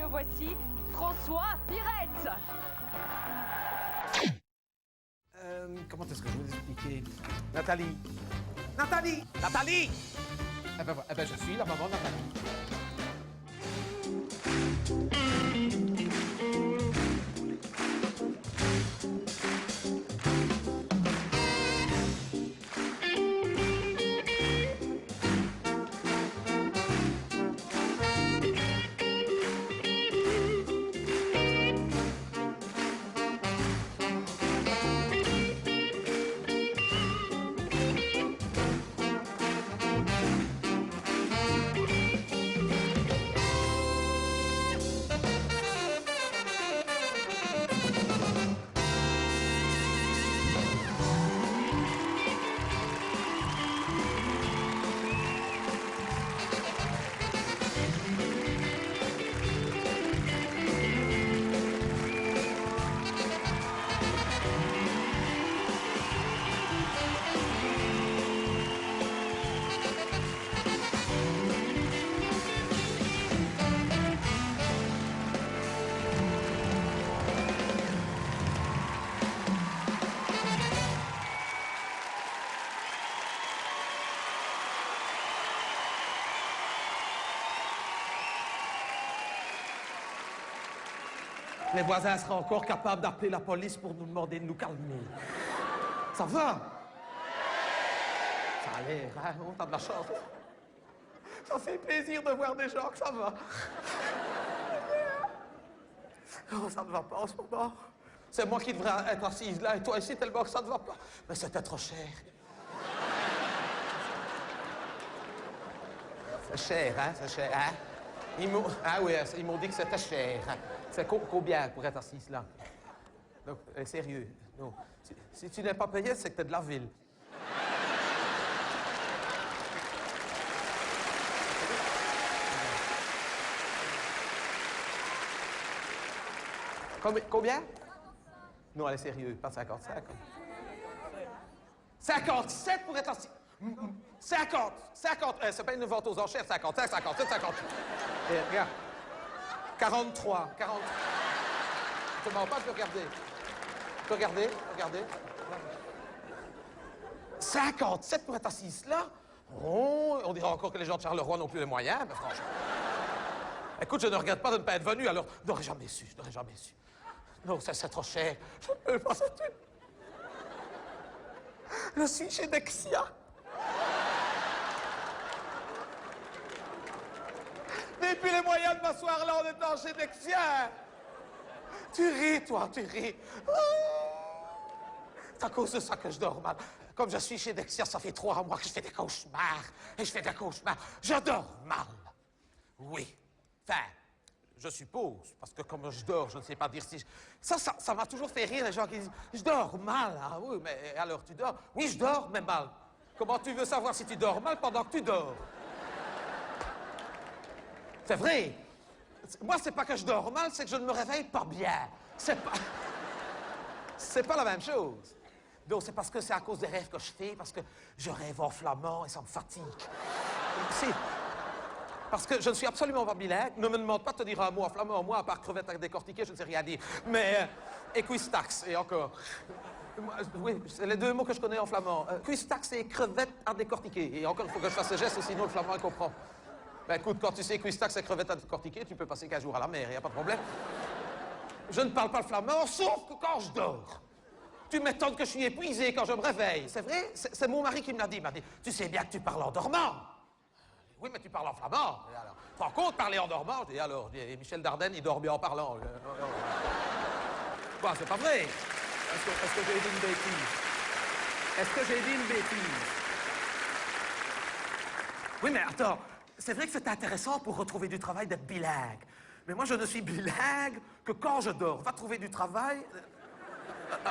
voici François Pirette. Comment est-ce que je vais vous expliquer? Nathalie! Nathalie! Nathalie! Eh ben, je suis la maman de Nathalie. Les voisins seraient encore capables d'appeler la police pour nous demander de nous calmer. Ça va? Ça a l'air, hein? On a de la chance. Ça fait plaisir de voir des gens que ça va. Oh, ça ne va pas en ce moment. C'est moi qui devrais être assise là et toi ici tellement que ça ne va pas. Mais c'était trop cher. C'est cher, hein? C'est cher, hein? Ah oui, ils m'ont dit que c'était cher. C'est combien pour être assise là? Donc, sérieux, non. Si tu n'es pas payé, c'est que t'es de la ville. Combien? Non, elle est sérieuse, pas 55. 57 pour être assis. 50! C'est pas une vente aux enchères, 55, 57, 58. Et regarde. 43. Tu te mens pas, je peux regarder. Tu peux regarder. 57 pour être assise là? Oh, on dirait encore que les gens de Charleroi n'ont plus les moyens, mais franchement. Écoute, je ne regrette pas de ne pas être venu, alors je n'aurais jamais su. Non, c'est trop cher. Je ne peux pas, c'est une... Je suis chez Dexia. N'ai plus les moyens de m'asseoir là en étant chez Dexia. Tu ris, toi, tu ris. Oh. C'est à cause de ça que je dors mal. Comme je suis chez Dexia, ça fait 3 mois que je fais des cauchemars. Je dors mal. Oui. Enfin, je suppose, parce que comme je dors, je ne sais pas dire si... Ça m'a toujours fait rire, les gens qui disent « Je dors mal. » Ah oui, mais alors tu dors? Oui, je dors, mais mal. Comment tu veux savoir si tu dors mal pendant que tu dors? C'est vrai. Moi, c'est pas que je dors mal, c'est que je ne me réveille pas bien. C'est pas la même chose. Donc, c'est parce que c'est à cause des rêves que je fais, parce que je rêve en flamand et ça me fatigue. C'est... Parce que je ne suis absolument pas bilingue. Ne me demande pas de te dire un mot en flamand. Moi, à part crevette à décortiquer, je ne sais rien dire. Mais equistax, et encore. Oui, c'est les 2 mots que je connais en flamand. Equistax et crevette à décortiquer. Et encore, il faut que je fasse ce geste, sinon le flamand, il comprend. Ben écoute, quand tu sais equistax et crevette à décortiquer, tu peux passer 15 jours à la mer, il n'y a pas de problème. Je ne parle pas le flamand, sauf que quand je dors. Tu m'étonnes que je suis épuisé quand je me réveille. C'est vrai? C'est mon mari qui me l'a dit. Il m'a dit, tu sais bien que tu parles en dormant. Oui, mais tu parles en flamand. Et alors, tu te rends compte, parler en dormant? Et alors, et Michel Dardenne, il dort bien en parlant. Bon, c'est pas vrai. Est-ce que j'ai dit une bêtise? Oui, mais attends, c'est vrai que c'est intéressant pour retrouver du travail d'être bilingue. Mais moi, je ne suis bilingue que quand je dors. Va trouver du travail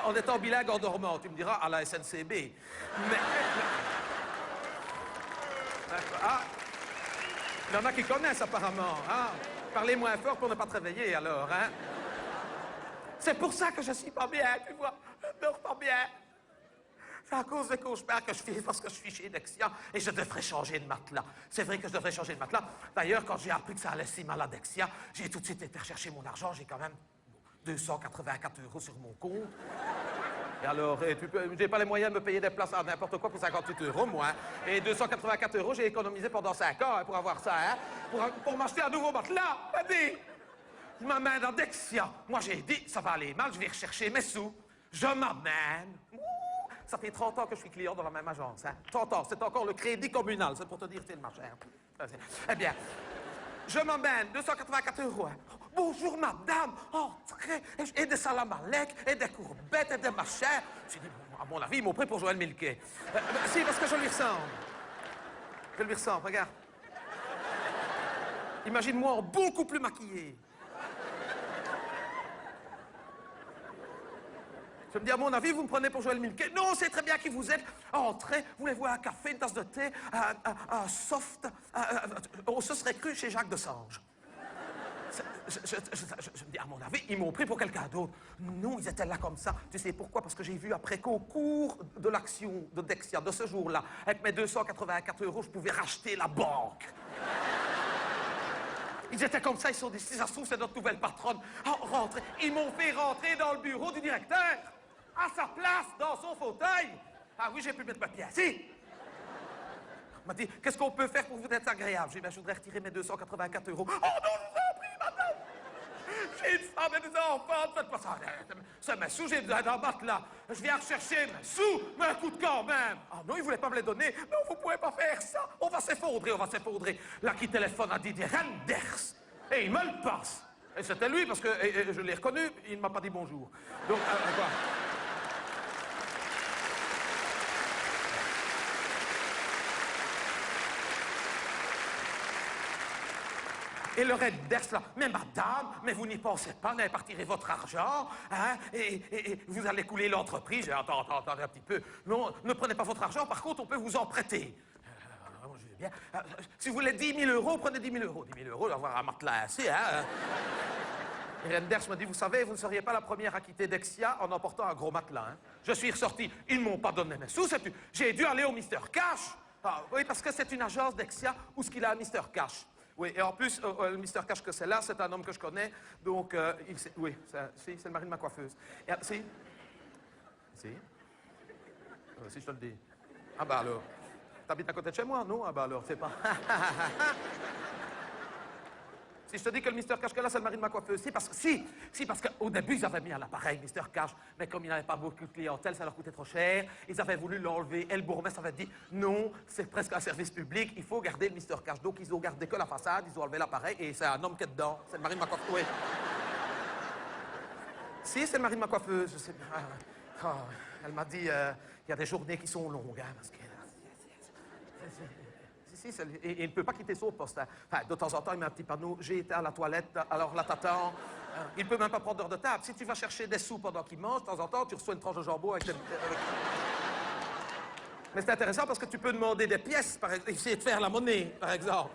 en étant bilingue en dormant. Tu me diras, à la SNCB. Mais... Ah, il y en a qui connaissent apparemment. Hein? Parlez moins fort pour ne pas te réveiller alors. Hein? C'est pour ça que je suis pas bien, tu vois. Je dors pas bien. C'est à cause des cauchemars que je fais parce que je suis chez Dexia et je devrais changer de matelas. C'est vrai que je devrais changer de matelas. D'ailleurs, quand j'ai appris que ça allait si mal à Dexia, j'ai tout de suite été rechercher mon argent. J'ai quand même 284 € sur mon compte. Et alors, j'ai pas les moyens de me payer des places à n'importe quoi pour 58 €, moi. Et 284 €, j'ai économisé pendant 5 ans pour avoir ça, hein. Pour m'acheter un nouveau matelas. Vas-y. Je m'amène dans Dexia. Moi, j'ai dit, ça va aller mal, je vais rechercher mes sous. Je m'amène. Ça fait 30 ans que je suis client dans la même agence, hein. 30 ans, c'est encore le crédit communal, c'est pour te dire, c'est ma chère. Eh bien, je m'emmène, 284 €. Hein. Bonjour, madame. Entrez. Et des salamalecs, et des courbettes, et des machins. J'ai dit, bon, à mon avis, ils m'ont pris pour Joël Milquet. Si, parce que je lui ressemble. Je lui ressemble, regarde. Imagine-moi en beaucoup plus maquillé. Je me dis, à mon avis, vous me prenez pour Joël Milquet. Non, c'est très bien qui vous êtes. Entrez, voulez-vous un café, une tasse de thé, un soft... on se serait cru chez Jacques Desange. Je me dis, à mon avis, ils m'ont pris pour quelqu'un d'autre. Non, ils étaient là comme ça. Tu sais pourquoi? Parce que j'ai vu après qu'au cours de l'action de Dexia, de ce jour-là, avec mes 284 €, je pouvais racheter la banque. Ils étaient comme ça, ils se sont dit, si ça se trouve, c'est notre nouvelle patronne. Oh, rentrez. Ils m'ont fait rentrer dans le bureau du directeur, à sa place, dans son fauteuil. Ah oui, j'ai pu mettre ma pied assis. Il m'a dit, qu'est-ce qu'on peut faire pour vous être agréable? J'ai dit, ben, je voudrais retirer mes 284 €. Oh non, je vous en prie, madame. J'ai une femme et des enfants, faites pas ça. C'est mes sous, j'ai besoin d'un matelas. Je viens rechercher mes sous, mais un coup de quand même. Ah non, ils voulaient pas me les donner. Non, vous pouvez pas faire ça. On va s'effondrer, on va s'effondrer. Là, qui téléphone a Didier Renders. Et il me le passe. Et c'était lui, parce que je l'ai reconnu, il ne m'a pas dit bonjour. Donc, quoi? Et le Renders, là, mais madame, mais vous n'y pensez pas, n'allez pas retirer votre argent, hein, et vous allez couler l'entreprise. Attendez un petit peu. Non, ne prenez pas votre argent, par contre, on peut vous en prêter. Je vais bien. Si vous voulez 10 000 €, prenez 10 000 €. 10 000 €, avoir un matelas assez, hein. Et Renders m'a dit, vous savez, vous ne seriez pas la première à quitter Dexia en emportant un gros matelas, hein. Je suis ressorti, ils ne m'ont pas donné mes sous, j'ai dû aller au Mr Cash. Ah, oui, parce que c'est une agence Dexia où ce qu'il a un Mr Cash. Oui, et en plus, le Mr Cash que c'est là, c'est un homme que je connais, donc, oui, c'est le mari de ma coiffeuse. Et, si, si, je te le dis. Ah bah alors, t'habites à côté de chez moi, non? Ah bah alors, c'est pas... Si je te dis que le Mr Cash que là, c'est le mari de ma coiffeuse, si, parce qu'au début, ils avaient mis un appareil, Mr Cash, mais comme il n'avait pas beaucoup de clientèle, ça leur coûtait trop cher, ils avaient voulu l'enlever, et le bourgmestre avait dit, non, c'est presque un service public, il faut garder le Mr Cash. Donc, ils ont gardé que la façade, ils ont enlevé l'appareil, et c'est un homme qui est dedans, c'est le mari de ma coiffeuse, oui. Si, c'est le mari de ma coiffeuse, je sais bien. Elle m'a dit, il y a des journées qui sont longues, hein, parce que... Et il ne peut pas quitter son poste. Hein. Enfin, de temps en temps, il met un petit panneau. J'ai été à la toilette, alors là, t'attends. Il ne peut même pas prendre d'heure de table. Si tu vas chercher des sous pendant qu'il mange, de temps en temps, tu reçois une tranche de jambon avec... Mais c'est intéressant parce que tu peux demander des pièces, par exemple, essayer de faire la monnaie, par exemple.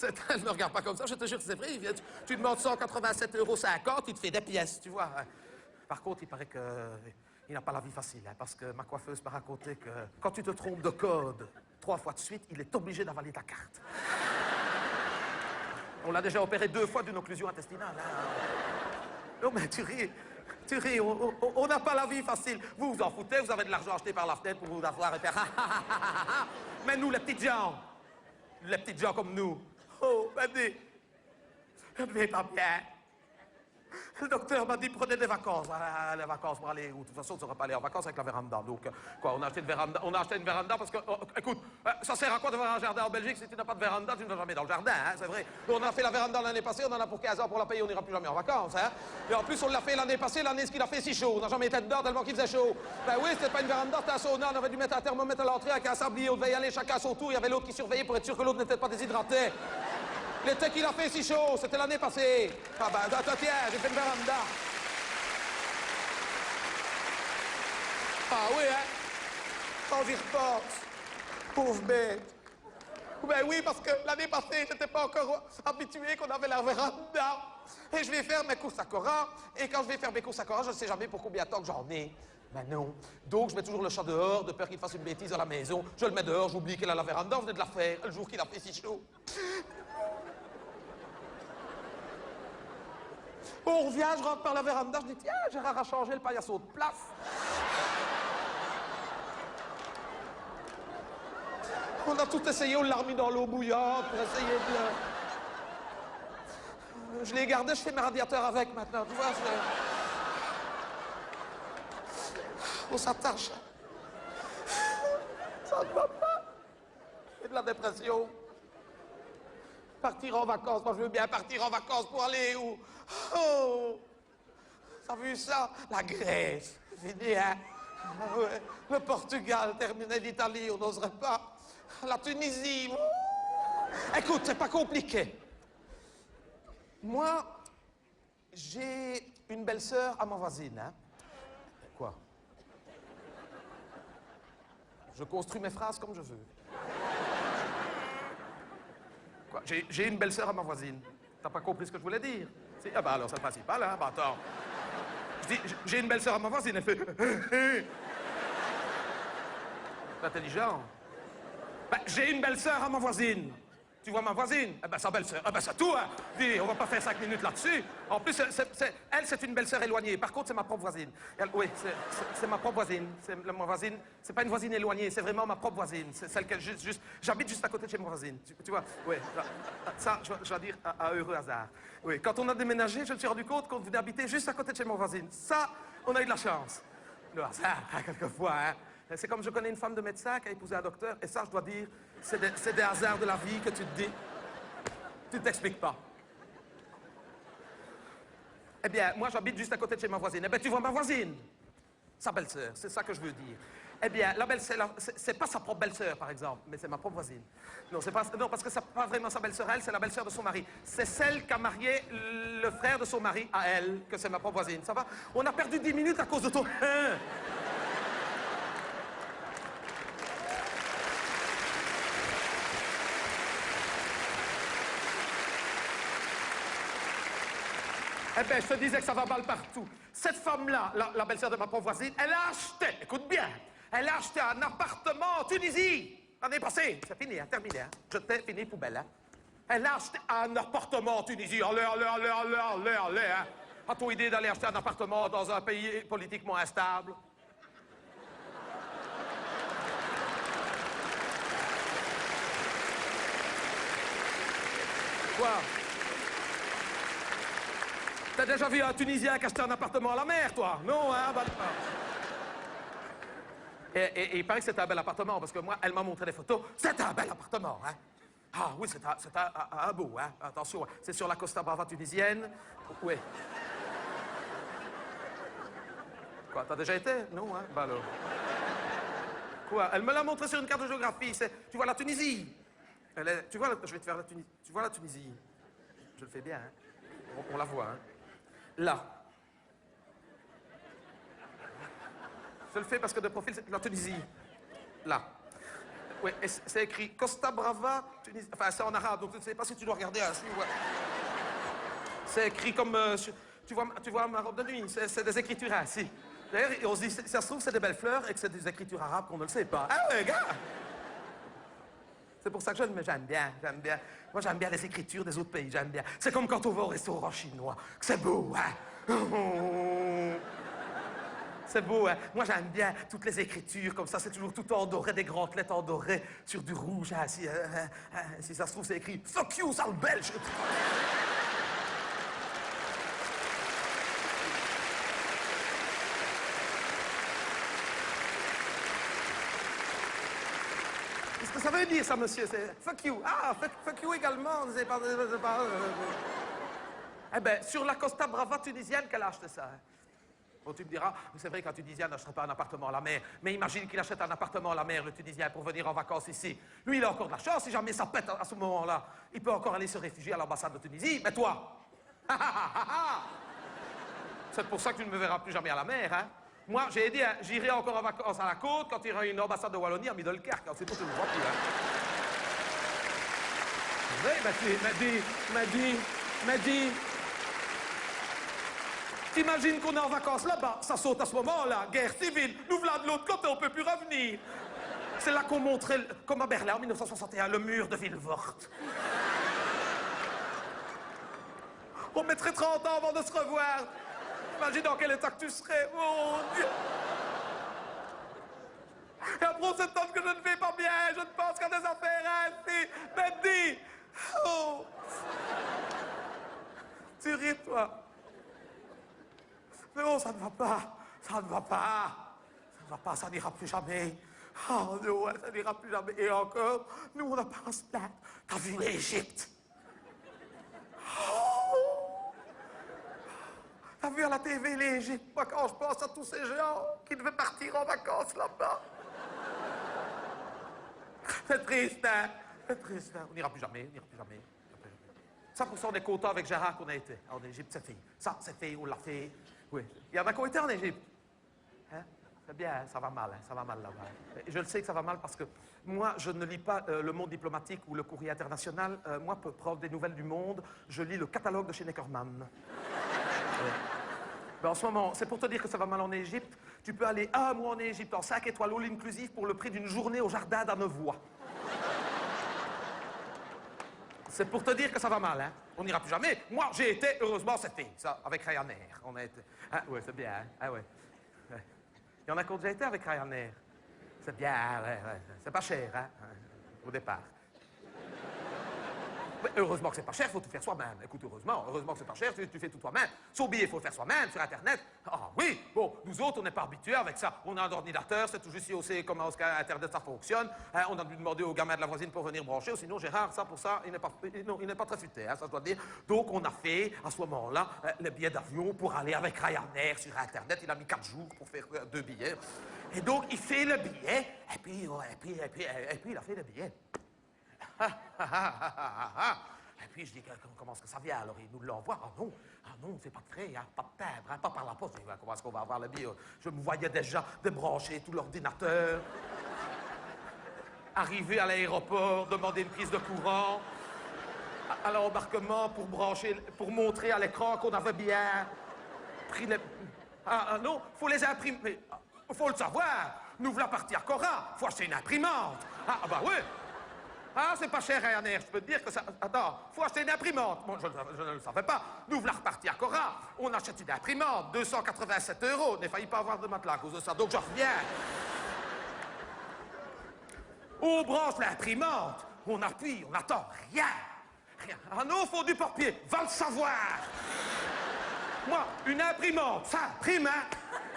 Elle ne me regarde pas comme ça, je te jure que c'est vrai. Tu demandes 187,50 €, il te fait des pièces, tu vois. Par contre, il paraît qu'il n'a pas la vie facile, hein, parce que ma coiffeuse m'a raconté que quand tu te trompes de code 3 fois de suite, il est obligé d'avaler ta carte. On l'a déjà opéré 2 fois d'une occlusion intestinale. Hein. Non, mais tu ris, on n'a pas la vie facile. Vous vous en foutez, vous avez de l'argent acheté par la fenêtre pour vous avoir et faire... Mais nous, les petites gens comme nous, oh, Benny, je ne vais pas bien. Le docteur m'a dit, prenez des vacances. Les vacances pour aller où? De toute façon, on ne saurait pas aller en vacances avec la véranda. Donc, quoi, on a acheté une véranda parce que, écoute, ça sert à quoi d'avoir un jardin en Belgique? Si tu n'as pas de véranda, tu ne vas jamais dans le jardin, hein, c'est vrai. On a fait la véranda l'année passée, on en a pour 15 ans pour la payer, on n'ira plus jamais en vacances, hein. Et en plus, on l'a fait l'année passée, l'année qu'il a fait si chaud. On n'a jamais été dedans tellement qu'il faisait chaud. Ben oui, c'était pas une véranda, c'était un sauna. On avait dû mettre un thermomètre à l'entrée avec un sablier. On devait y aller chacun à son tour. Il y avait l'autre qui surveillait pour être sûr que l'autre n'était pas déshydraté. L'été qu'il a fait si chaud, c'était l'année passée. Ah ben, tiens, j'ai fait une véranda. Ah oui, hein? Quand j'y repense, pauvre bête. Ben oui, parce que l'année passée, j'étais pas encore habitué qu'on avait la véranda. Et je vais faire mes courses à Cora. Et quand je vais faire mes courses à Cora, je ne sais jamais pour combien de temps que j'en ai. Ben non. Donc, je mets toujours le chat dehors, de peur qu'il fasse une bêtise à la maison. Je le mets dehors, j'oublie qu'il a la véranda, on venait de la faire, le jour qu'il a fait si chaud. On revient, je rentre par la véranda, je dis, tiens, Gérard a changé le paillasson de place. On a tout essayé, on l'a remis dans l'eau bouillante pour essayer de le... Je l'ai gardé, je fais mes radiateurs avec maintenant, tu vois. On s'attache. Ça ne va pas. C'est de la dépression. Partir en vacances, moi je veux bien partir en vacances pour aller où? Oh! T'as vu ça? La Grèce, j'ai dit, hein? Ah ouais. Le Portugal, terminer l'Italie, on n'oserait pas. La Tunisie. Écoute, c'est pas compliqué. Moi, j'ai une belle-sœur à ma voisine, hein? Quoi? Je construis mes phrases comme je veux. Quoi? J'ai une belle-sœur à ma voisine. T'as pas compris ce que je voulais dire? Ah bah alors c'est le principal, hein? Bah attends. Je dis, j'ai une belle-sœur à ma voisine, elle fait... C'est intelligent. Ben, j'ai une belle-sœur à ma voisine. Tu vois ma voisine? Eh ben, sa belle-sœur. Eh ben, c'est tout, hein. Dis, on va pas faire 5 minutes là-dessus. En plus, elle, c'est une belle-sœur éloignée. Par contre, c'est ma propre voisine. Oui, c'est ma propre voisine. Ma voisine, c'est pas une voisine éloignée, c'est vraiment ma propre voisine. C'est celle que j'habite juste à côté de chez ma voisine. Tu vois? Oui. Ça, je dois dire, à heureux hasard. Oui. Quand on a déménagé, je me suis rendu compte qu'on venait habiter juste à côté de chez ma voisine. Ça, on a eu de la chance. Le hasard, quelquefois, hein. C'est comme je connais une femme de médecin qui a épousé un docteur, et ça, je dois dire, c'est des hasards de la vie que tu te dis, tu ne t'expliques pas. Eh bien, moi, j'habite juste à côté de chez ma voisine. Eh bien, tu vois ma voisine, sa belle-sœur, c'est ça que je veux dire. Eh bien, la belle-sœur, c'est pas sa propre belle-sœur, par exemple, mais c'est ma propre voisine. Non, non, parce que c'est pas vraiment sa belle-sœur, elle, c'est la belle-sœur de son mari. C'est celle qui a marié le frère de son mari à elle, que c'est ma propre voisine. Ça va? On a perdu 10 minutes à cause de ton... Eh bien, je te disais que ça va mal partout. Cette femme-là, la belle-sœur de ma propre voisine, elle a acheté, écoute bien, elle a acheté un appartement en Tunisie. L'année passée, c'est fini, hein, terminé. Hein. Jeté, fini, poubelle. Hein. Elle a acheté un appartement en Tunisie. Allez, hein. As-tu idée d'aller acheter un appartement dans un pays politiquement instable? Quoi? T'as déjà vu un Tunisien qui a acheté un appartement à la mer, toi? Non, hein? Bah, et il paraît que c'était un bel appartement, parce que moi, elle m'a montré des photos. C'était un bel appartement, hein? Ah oui, c'est un beau, hein? Attention, c'est sur la Costa Brava tunisienne. Oui. Quoi, t'as déjà été? Non, hein? Bah alors. Quoi? Elle me l'a montré sur une carte de géographie. Tu vois la Tunisie? Tu vois, je vais te faire la Tunisie. Tu vois la Tunisie? Je le fais bien, hein? On la voit, hein? Là. Je le fais parce que de profil, c'est la Tunisie. Là. Oui, c'est écrit Costa Brava, Tunisie. Enfin, c'est en arabe, donc je ne sais pas si tu dois regarder ainsi. Ouais. C'est écrit comme... tu vois ma robe de nuit, c'est des écritures ainsi. D'ailleurs, on se dit, ça se trouve, c'est des belles fleurs et que c'est des écritures arabes qu'on ne le sait pas. Ah ouais, gars! C'est pour ça que j'aime bien. Moi, j'aime bien les écritures des autres pays, j'aime bien. C'est comme quand on va au restaurant chinois, que c'est beau, hein? C'est beau, hein? Moi, j'aime bien toutes les écritures comme ça, c'est toujours tout en doré, des grandes lettres en doré, sur du rouge, hein, si ça se trouve, c'est écrit « Fuck you, sale belge !» Qu'est-ce que ça veut dire, ça, monsieur? C'est fuck you. Ah, fuck you également. C'est pas... Eh bien, sur la Costa Brava tunisienne qu'elle a acheté ça. Hein. Bon, tu me diras, c'est vrai qu'un Tunisien n'achèterait pas un appartement à la mer. Mais imagine qu'il achète un appartement à la mer, le Tunisien, pour venir en vacances ici. Lui, il a encore de la chance. Si jamais ça pète à ce moment-là, il peut encore aller se réfugier à l'ambassade de Tunisie. Mais toi, c'est pour ça que tu ne me verras plus jamais à la mer, hein? Moi, j'ai dit, hein, j'irai encore en vacances à la côte quand il y aura une ambassade de Wallonie à Middelkerk. C'est tout, tu ne me vois plus, hein. Oui, m'a dit. T'imagines qu'on est en vacances là-bas, ça saute à ce moment-là, guerre civile, nous voilà de l'autre côté, on peut plus revenir. C'est là qu'on montrait, comme à Berlin en 1961, le mur de Vilvoorde. On mettrait 30 ans avant de se revoir. Imagine dans quel état que tu serais. Oh Dieu. Et après, on s'étonne que je ne vais pas bien, je ne pense qu'à des affaires ainsi. Mais dis, oh. Tu ris, toi. Mais oh, ça ne va pas, ça ne va pas. Ça ne va pas, ça n'ira plus jamais. Oh non, ça n'ira plus jamais. Et encore, nous, on n'a pas à se plaindre. T'as vu l'Égypte? Oh. T'as vu à la TV l'Égypte? Moi, quand je pense à tous ces gens qui devaient partir en vacances là-bas. C'est triste, hein? C'est triste, hein? On n'ira plus jamais, on n'ira plus jamais. Ça, pour ça, on est content avec Gérard qu'on a été en Égypte, cette fille. Ça, cette fille, on l'a fait. Oui. Il y en a qui ont été en Égypte. Hein? C'est bien, ça va mal, hein? Ça va mal là-bas. Je le sais que ça va mal parce que moi, je ne lis pas le Monde diplomatique ou le Courrier international. Moi, pour prendre des nouvelles du monde, je lis le catalogue de chez Neckermann. Oui. Ben, en ce moment, c'est pour te dire que ça va mal en Égypte. Tu peux aller un mois en Égypte en 5 étoiles all inclusive pour le prix d'une journée au jardin d'Annevoie. C'est pour te dire que ça va mal, hein? On n'ira plus jamais. Moi, j'ai été, heureusement, cette fille, ça, avec Ryanair. On a été... Ah, ouais, c'est bien, hein? Ah, ouais. Il y en a qui ont déjà été avec Ryanair. C'est bien, ouais. C'est pas cher, hein? Au départ. Mais heureusement que c'est pas cher, il faut tout faire soi-même. Écoute, heureusement que c'est pas cher, tu fais tout toi-même. Son billet, il faut le faire soi-même, sur Internet. Ah oui, bon, nous autres, on n'est pas habitués avec ça. On a un ordinateur, c'est tout juste si on sait comment Internet ça fonctionne. Hein, on a dû demander au gamin de la voisine pour venir brancher, sinon Gérard, ça, pour ça, il n'est pas très futé, hein, ça je dois dire. Donc, on a fait, à ce moment-là, les billets d'avion pour aller avec Ryanair sur Internet. Il a mis 4 jours pour faire 2 billets. Et donc, il fait le billet, et puis il a fait le billet. Et puis je dis, comment est-ce que ça vient? Alors il nous l'envoie. Ah non, c'est pas de frais, hein, pas de timbre, hein, pas par la poste. Je dis, comment est-ce qu'on va avoir le billet? Je me voyais déjà débrancher tout l'ordinateur, arriver à l'aéroport, demander une prise de courant, à l'embarquement pour montrer à l'écran qu'on avait bien pris les... Ah non, faut les imprimer. Faut le savoir. Nous voilà partis à Cora. Faut acheter une imprimante. Ah bah oui. Ah, c'est pas cher, Ryanair, je peux te dire que ça... Attends, faut acheter une imprimante. Bon, je ne le savais pas. Nous voilà repartis à Cora. On achète une imprimante, 287 €. N'est failli pas avoir de matelas à cause de ça, donc je reviens. On branche l'imprimante. On appuie, on n'attend rien. Ah non, faut du papier. Va le savoir. Moi, une imprimante, ça imprime, hein.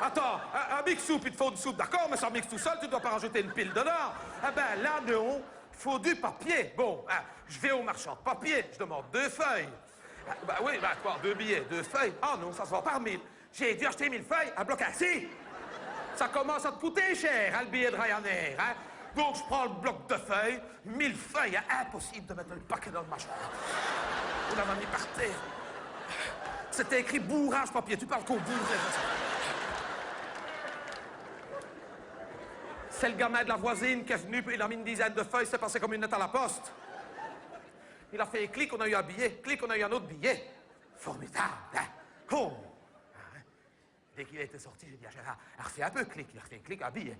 Attends, un mix soupe, il te faut une soupe, d'accord, mais ça mixe tout seul, tu dois pas rajouter une pile dedans. Eh ben là, non. Faut du papier. Bon, hein, je vais au marchand de papier, je demande 2 feuilles. Bah oui, bah quoi, 2 billets, 2 feuilles. Ah non, ça se vend par 1000. J'ai dû acheter 1000 feuilles, un bloc assis. Ça commence à te coûter cher, hein, le billet de Ryanair, hein. Donc je prends le bloc de feuilles, 1000 feuilles, hein, impossible de mettre le paquet dans le machin. On l'a mis par terre. C'était écrit bourrage papier, tu parles qu'au bourrage. C'est le gamin de la voisine qui est venu, il a mis une dizaine de feuilles, c'est passé comme une lettre à la poste. Il a fait clic, on a eu un billet, clic, on a eu un autre billet. Formidable, hein? Oh! Dès qu'il a été sorti, j'ai dit à Gérard, il a refait un peu clic, il a refait clic, un billet.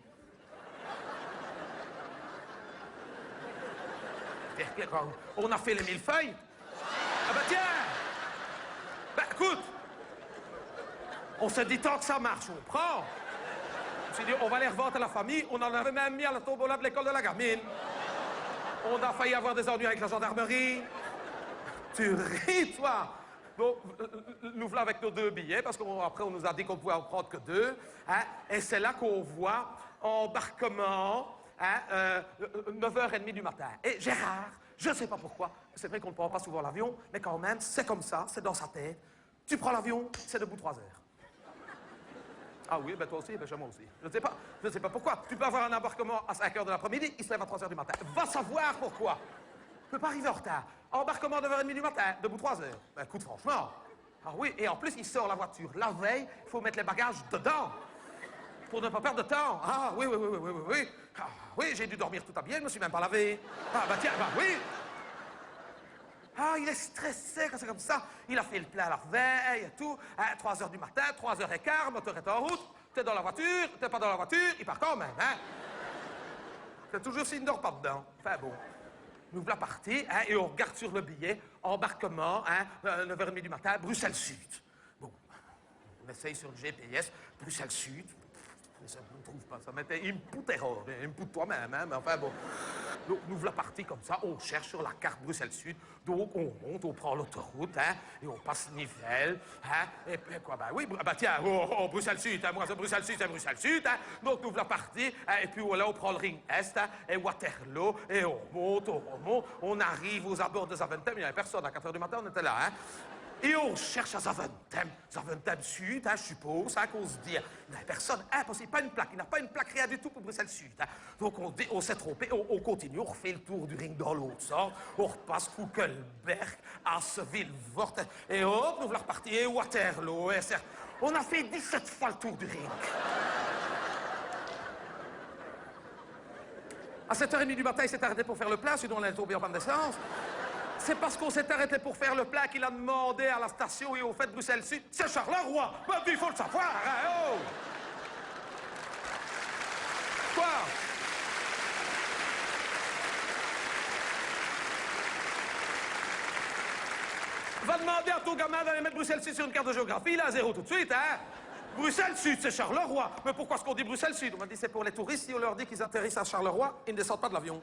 On a fait les 1000 feuilles. Ah bah tiens! Ben écoute! On s'est dit tant que ça marche, on prend. On s'est dit, on va les revendre à la famille. On en avait même mis à la tombola de l'école de la gamine. On a failli avoir des ennuis avec la gendarmerie. Tu ris, toi. Donc, nous voilà avec nos 2 billets, parce qu'après, on nous a dit qu'on pouvait en prendre que 2. Hein, et c'est là qu'on voit embarquement, hein, 9h30 du matin. Et Gérard, je ne sais pas pourquoi, c'est vrai qu'on ne prend pas souvent l'avion, mais quand même, c'est comme ça, c'est dans sa tête. Tu prends l'avion, c'est debout 3 heures. Ah oui, ben toi aussi, ben moi aussi. Je ne sais pas pourquoi. Tu peux avoir un embarquement à 5h de l'après-midi, il se lève à 3h du matin. Va savoir pourquoi. Tu peux pas arriver en retard. Embarquement 9h30 du matin, debout 3 heures. Ben écoute, franchement. Ah oui, et en plus, il sort la voiture la veille, il faut mettre les bagages dedans. Pour ne pas perdre de temps. Ah oui. Ah oui, j'ai dû dormir tout habillé, je me suis même pas lavé. Ah bah tiens, bah oui. Ah, il est stressé quand c'est comme ça. Il a fait le plein la veille et tout. 3 heures du matin, 3h15, moteur est en route. T'es dans la voiture, t'es pas dans la voiture, il part quand même, hein. C'est toujours s'il ne dort pas dedans. Enfin bon. Nous voilà partis, hein, et on regarde sur le billet, embarquement, hein, 9h30 du matin, Bruxelles Sud. Bon, on essaye sur le GPS, Bruxelles Sud. Ça ne trouve pas, ça m'était input error, input toi-même, hein, mais enfin bon. Donc nous voilà partis comme ça, on cherche sur la carte Bruxelles Sud, donc on monte, on prend l'autoroute, hein, et on passe Nivelles, hein, et puis quoi, bah oui, bah tiens, Bruxelles Sud, hein, moi c'est Bruxelles Sud, c'est Bruxelles Sud, hein, donc nous voilà partis, hein, et puis voilà, on prend le Ring Est, hein, et Waterloo, et on remonte, on arrive aux abords de Zaventem, il n'y avait personne, à 4h du matin, on était là, hein. Et on cherche à Zaventem, Zaventem Sud, hein, je suppose, hein, qu'on se dit, il n'y a personne, impossible, pas une plaque, il n'y a pas une plaque, rien du tout pour Bruxelles Sud. Hein. Donc on s'est trompé, on continue, on refait le tour du ring dans l'autre sens, on repasse Kuckelberg, Asseville, Vort, et hop, nous voilà repartis, et Waterloo, et certes, on a fait 17 fois le tour du ring. À 7h30 du matin, il s'est arrêté pour faire le plein, sinon on allait tomber en panne d'essence. C'est parce qu'on s'est arrêté pour faire le plein qu'il a demandé à la station et au fait de Bruxelles Sud. C'est Charleroi. Ben, il faut le savoir, hein, oh. Quoi? Va demander à ton gamin d'aller mettre Bruxelles Sud sur une carte de géographie, il a 0 tout de suite, hein. Bruxelles Sud, c'est Charleroi. Mais pourquoi est-ce qu'on dit Bruxelles Sud? On m'a dit c'est pour les touristes, si on leur dit qu'ils atterrissent à Charleroi, ils ne descendent pas de l'avion.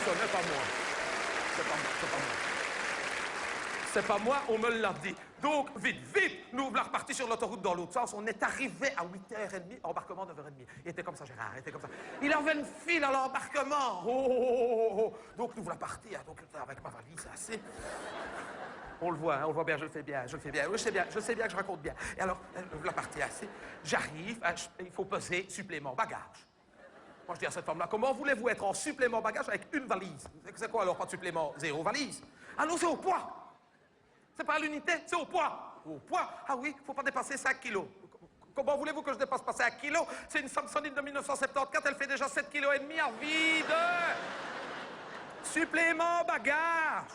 Ce n'est pas moi. C'est pas moi. C'est pas moi, on me l'a dit. Donc, vite, nous voilà repartis sur l'autoroute dans l'autre sens. On est arrivé à 8h30, embarquement 9h30. Il était comme ça, Gérard, il était comme ça. Il avait une file à l'embarquement. Oh. Donc, nous voilà partis, hein, donc, avec ma valise, assez. On le voit bien, je le fais bien. Oui, je sais bien que je raconte bien. Et alors, nous voilà partis, assez. J'arrive, il faut peser supplément bagage. Moi, je dis à cette femme-là, comment voulez-vous être en supplément bagage avec une valise? C'est quoi alors, pas de supplément? 0 valise? Ah non, c'est au poids. C'est pas à l'unité, c'est au poids. Au poids? Ah oui, faut pas dépasser 5 kilos. Comment voulez-vous que je dépasse pas 5 kilos? C'est une Samsonite de 1974, elle fait déjà 7,5 kilos à vide. Supplément bagage.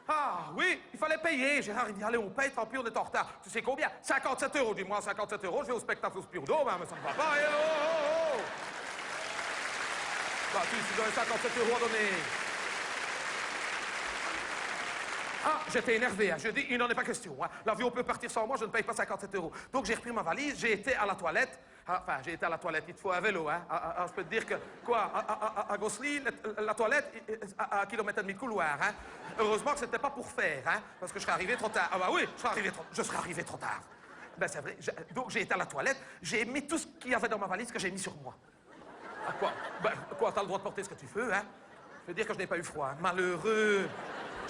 Ah oui, il fallait payer. Gérard, il dit, allez, on paye, tant pis, on est en retard. Tu sais combien? 57 €. Dis-moi, 57 €, je vais au spectacle au Spirou, mais ça ne va pas. Oh. Bah, si j'avais 57 € à donner. Ah, j'étais énervé, hein. Je dis, il n'en est pas question. Hein. L'avion peut partir sans moi, je ne paye pas 57 €. Donc j'ai repris ma valise, j'ai été à la toilette. Enfin, j'ai été à la toilette, il te faut un vélo, hein. Je peux te dire que, quoi, à Gosselies, la toilette, à 1,5 km de couloir, hein. Heureusement que c'était pas pour faire, hein, parce que je serais arrivé trop tard. Ah bah oui, je serais arrivé trop tard. Ben c'est vrai. Donc j'ai été à la toilette, j'ai mis tout ce qu'il y avait dans ma valise que j'ai mis sur moi. Ah, quoi? Ben, quoi, t'as le droit de porter ce que tu veux, hein? Je veux dire que je n'ai pas eu froid. Malheureux.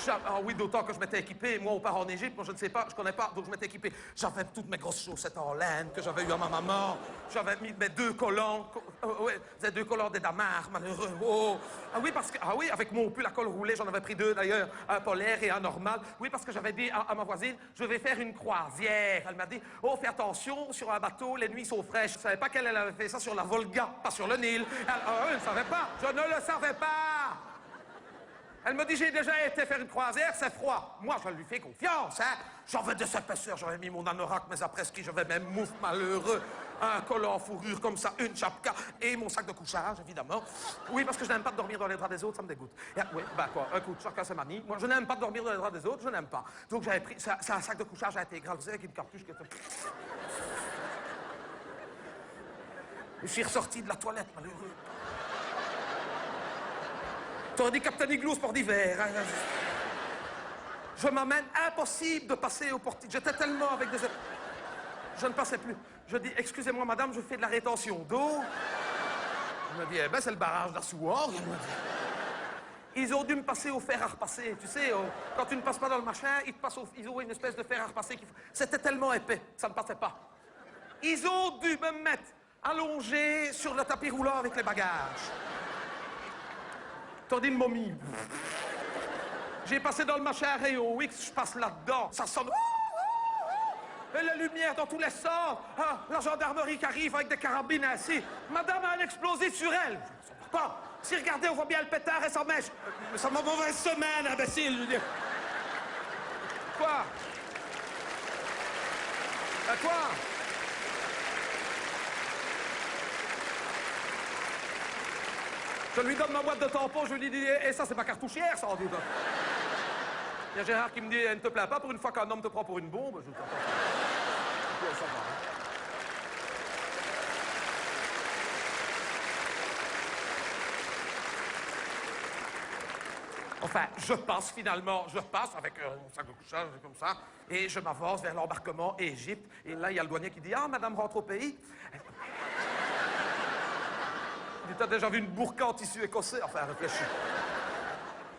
Ah oui, d'autant que je m'étais équipé. Moi, on part en Égypte, moi, je ne sais pas, je connais pas, donc je m'étais équipé. J'avais toutes mes grosses chaussettes en laine que j'avais eues à ma maman. J'avais mis mes 2 collants. Ouais, ces 2 collants des damards, malheureux. Oh. Ah oui, parce que, ah oui, avec mon pull à col roulé, j'en avais pris 2 d'ailleurs, un polaire et un normal. Oui, parce que j'avais dit à ma voisine, je vais faire une croisière. Elle m'a dit, oh, fais attention, sur un bateau, les nuits sont fraîches. Je ne savais pas qu'elle avait fait ça sur la Volga, pas sur le Nil. Elle ne savait pas, je ne le savais pas. Elle me dit, j'ai déjà été faire une croisière, c'est froid. Moi, je lui fais confiance, hein. J'avais de cette épaisseur, j'avais mis mon anorak, mes après-ski, j'avais même mouf malheureux, un collant en fourrure comme ça, une chapka et mon sac de couchage, évidemment. Oui, parce que je n'aime pas dormir dans les draps des autres, ça me dégoûte. Oui, bah quoi, écoute, chacun sa manie. Moi, je n'aime pas dormir dans les draps des autres, je n'aime pas. Donc j'avais pris, c'est un sac de couchage intégral, vous savez, avec une cartouche qui était... Je suis ressorti de la toilette, malheureux. T'aurais dit Captain Igloo, sport d'hiver. Hein. Je m'amène, impossible de passer au portique. J'étais tellement avec des... Je ne passais plus. Je dis, excusez-moi madame, je fais de la rétention d'eau. Elle me dit, eh ben c'est le barrage d'Assouan. Ils ont dû me passer au fer à repasser. Tu sais, quand tu ne passes pas dans le machin, ils ont une espèce de fer à repasser. C'était tellement épais, ça ne passait pas. Ils ont dû me mettre allongé sur le tapis roulant avec les bagages. T'en dis une momie. J'ai passé dans le machin à rayon X, je passe là-dedans. Ça sonne. Et la lumière dans tous les sens. Ah, la gendarmerie qui arrive avec des carabines ainsi. Madame a un explosif sur elle. Ça va pas. Si, regardez, on voit bien le pétard et sa mèche. Mais ça m'a mauvaise semaine, imbécile, je veux dire. Quoi? Quoi? Je lui donne ma boîte de tampons, je lui dis, et ça, c'est ma cartouchière, sans doute. Il y a Gérard qui me dit, ne te plains pas, pour une fois qu'un homme te prend pour une bombe, je ne t'entends pas. Ça va, hein. Enfin, je passe finalement, avec mon sac de couchage comme ça, et je m'avance vers l'embarquement Égypte. Et là, il y a le douanier qui dit, ah, madame rentre au pays. Il dit, t'as déjà vu une burqa en tissu écossais? Enfin, réfléchis.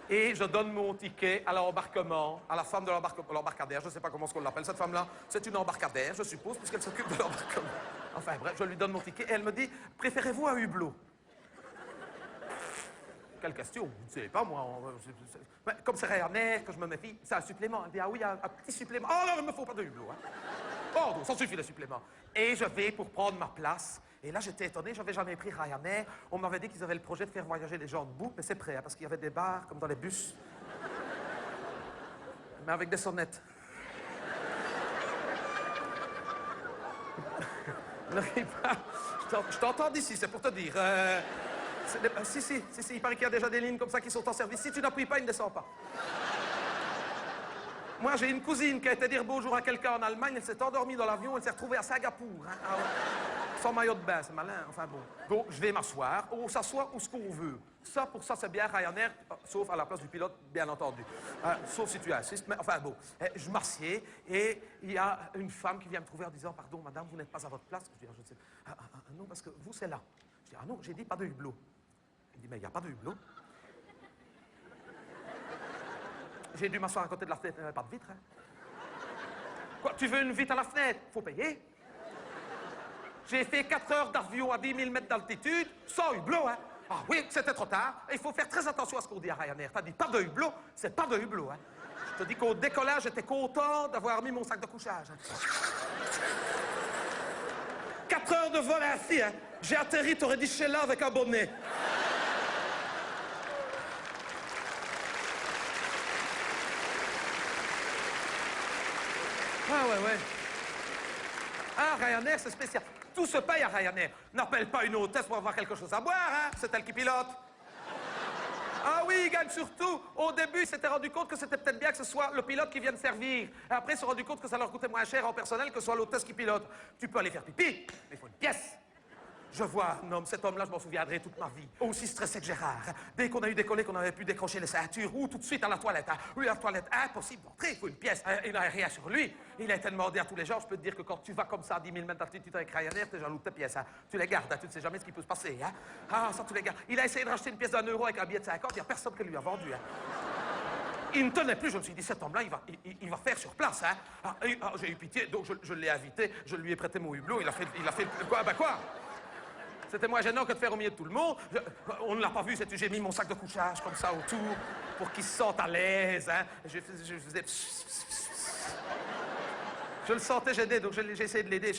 Et je donne mon ticket à l'embarquement, à la femme de l'embarcadère. Je ne sais pas comment on l'appelle, cette femme-là. C'est une embarcadère, je suppose, puisqu'elle s'occupe de l'embarquement. Enfin, bref, je lui donne mon ticket et elle me dit, préférez-vous un hublot? Quelle question? Vous ne savez pas, moi. Comme c'est Ryanair, que je me méfie, c'est un supplément. Elle dit, ah oui, un petit supplément. Oh non, il ne me faut pas de hublot. Hein. Pardon, ça suffit, le supplément. Et je vais pour prendre ma place. Et là, j'étais étonné, je n'avais jamais pris Ryanair. On m'avait dit qu'ils avaient le projet de faire voyager les gens debout, mais c'est prêt, hein, parce qu'il y avait des bars, comme dans les bus. Mais avec des sonnettes. Ne ris pas. Je t'entends d'ici, c'est pour te dire. Si, il paraît qu'il y a déjà des lignes comme ça qui sont en service. Si tu n'appuies pas, il ne descend pas. Moi, j'ai une cousine qui a été dire bonjour à quelqu'un en Allemagne, elle s'est endormie dans l'avion, elle s'est retrouvée à Singapour. Hein. Ah ouais. Sans maillot de bain, c'est malin, enfin bon. Donc, je vais m'asseoir, on s'assoit où ce qu'on veut. Ça, pour ça, c'est bien Ryanair, sauf à la place du pilote, bien entendu. Sauf si tu insistes, mais enfin bon. Je m'assieds et il y a une femme qui vient me trouver en disant, pardon, madame, vous n'êtes pas à votre place. Je dis, je ne sais pas. Non, parce que vous, c'est là. Je dis, ah non, j'ai dit pas de hublot. Il dit, mais il n'y a pas de hublot. J'ai dû m'asseoir à côté de la fenêtre, il n'y avait pas de vitre. Hein. Quoi, tu veux une vitre à la fenêtre? Faut payer. J'ai fait 4 heures d'avion à 10 000 mètres d'altitude, sans hublot, hein. Ah oui, c'était trop tard. Il faut faire très attention à ce qu'on dit à Ryanair. T'as dit pas de hublot, c'est pas de hublot, hein. Je te dis qu'au décollage, j'étais content d'avoir mis mon sac de couchage. Hein. 4 heures de vol ainsi, hein. J'ai atterri, t'aurais dit Sheila avec un bonnet. Ah ouais. Ah, Ryanair, c'est spécial. Tout se paye à Ryanair. N'appelle pas une hôtesse pour avoir quelque chose à boire, hein. C'est elle qui pilote. Ah oui, il gagne surtout. Au début, ils s'étaient rendu compte que c'était peut-être bien que ce soit le pilote qui vienne servir. Et après, ils se sont rendu compte que ça leur coûtait moins cher en personnel que ce soit l'hôtesse qui pilote. Tu peux aller faire pipi, mais il faut une pièce. Je vois un homme, cet homme-là, je m'en souviendrai toute ma vie. Aussi stressé que Gérard. Dès qu'on a eu décollé, qu'on avait pu décrocher les ceintures, ou tout de suite à la toilette. Hein. Oui, à la toilette, impossible d'entrer, il faut une pièce. Il n'a rien sur lui. Il a été demandé à tous les gens. Je peux te dire que quand tu vas comme ça à 10 000 mètres d'altitude avec Ryanair, t'es jaloux de tes pièces. Hein. Tu les gardes, hein. Tu ne sais jamais ce qui peut se passer. Hein. Ah, ça, tu les gardes. Il a essayé de racheter une pièce d'1 euro avec un billet de 50, il n'y a personne qui lui a vendu. Hein. Il ne tenait plus, je me suis dit, cet homme-là, il va faire sur place. Hein. J'ai eu pitié, donc je l'ai invité, je lui ai prêté mon hublot, il a fait quoi? Ben quoi? C'était moins gênant que de faire au milieu de tout le monde. On ne l'a pas vu, j'ai mis mon sac de couchage comme ça autour pour qu'il se sente à l'aise. Hein. Je faisais... Je le sentais gêné, donc j'ai essayé de l'aider.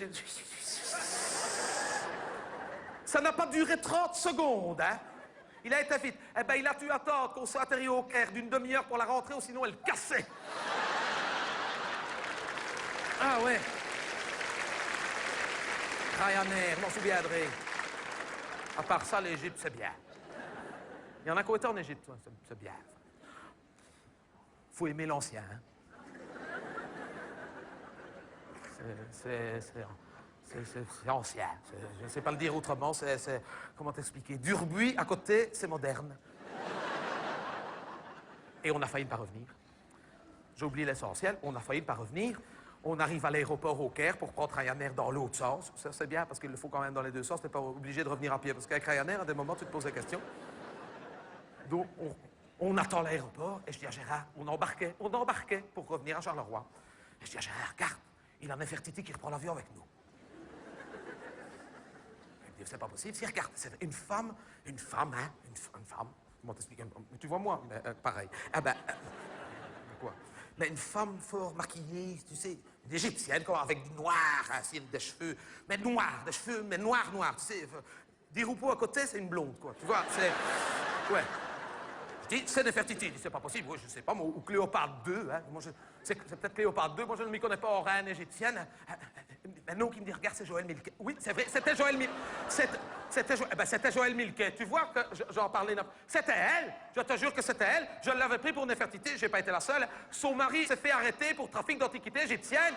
Ça n'a pas duré 30 secondes. Hein. Il a été vite. Eh ben, il a dû attendre qu'on soit atterri au Caire d'une demi-heure pour la rentrée, ou sinon elle cassait. Ah ouais. Ryanair, je m'en souviendrai. À part ça, l'Égypte, c'est bien. Il y en a qui ont été en Égypte, c'est bien. Faut aimer l'ancien. Hein. C'est ancien. Je ne sais pas le dire autrement. Comment t'expliquer? Durbuy, à côté, c'est moderne. Et on a failli ne pas revenir. J'ai oublié l'essentiel. On a failli ne pas revenir. On arrive à l'aéroport au Caire pour prendre Ryanair dans l'autre sens. Ça, c'est bien, parce qu'il le faut quand même dans les deux sens. Tu n'es pas obligé de revenir à pied. Parce qu'avec Ryanair, à des moments, tu te poses des questions. Donc, on attend l'aéroport. Et je dis à Gérard, on embarquait pour revenir à Charleroi. Et je dis à Gérard, regarde, il a Nefertiti qui reprend l'avion avec nous. Il me dit, c'est pas possible. Si, regarde, c'est une femme, hein, une femme. Comment t'expliquer? Tu vois moi, pareil. Ah ben, quoi? Mais une femme fort maquillée, tu sais, une égyptienne, quoi, avec du noir, hein, des cheveux, mais noirs, des cheveux, mais noirs, tu sais. Di Rupo à côté, c'est une blonde, quoi. Tu vois, c'est... Ouais. Je dis, c'est Nefertiti. Il dit, c'est pas possible. Oui, je sais pas, moi, ou Cléopâtre II. Hein. Moi, c'est peut-être Cléopâtre II. Moi, je ne m'y connais pas en reine égyptienne. Un nom qui me dit, regarde, c'est Joël Milquet. Oui, c'est vrai, c'était Joël Milquet. C'était Joël Milquet. Tu vois que j'en parlais. C'était elle. Je te jure que c'était elle. Je l'avais pris pour Nefertiti. J'ai pas été la seule. Son mari s'est fait arrêter pour trafic d'antiquités égyptiennes.